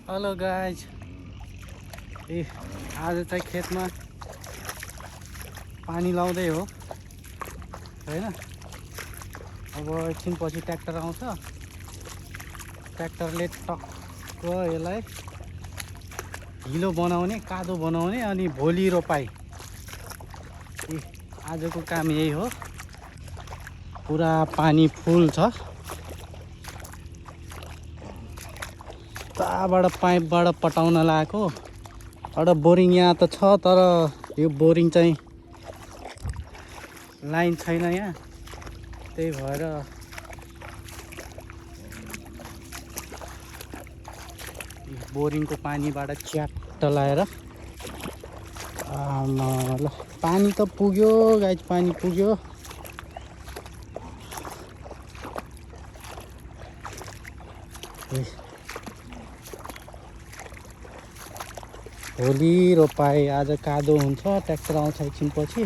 Hello guys, ए आज चाहिँ खेतमा पानी लाउँदै हो हैन। अब एकछिनपछि ट्र्याक्टर आउँछ, ट्र्याक्टरले टक्क यसलाई हिलो बनाउने, कादो बनाउने अनि भोलि रोपाई। आजको काम यही हो। पुरा पानी फुल छ, ताबाट पाइपबाट पटाउन लागेको। एउटा बोरिङ यहाँ त छ, तर यो बोरिङ चाहिँ लाइन छैन यहाँ, त्यही भएर बोरिङको पानीबाट च्याट्ट लाएर ल पानी त पुग्यो गाइज, पानी पुग्यो। भोलि रोपाई, आज कादो हुन्छ, ट्र्याक्टर आउँछ एकछिनपछि।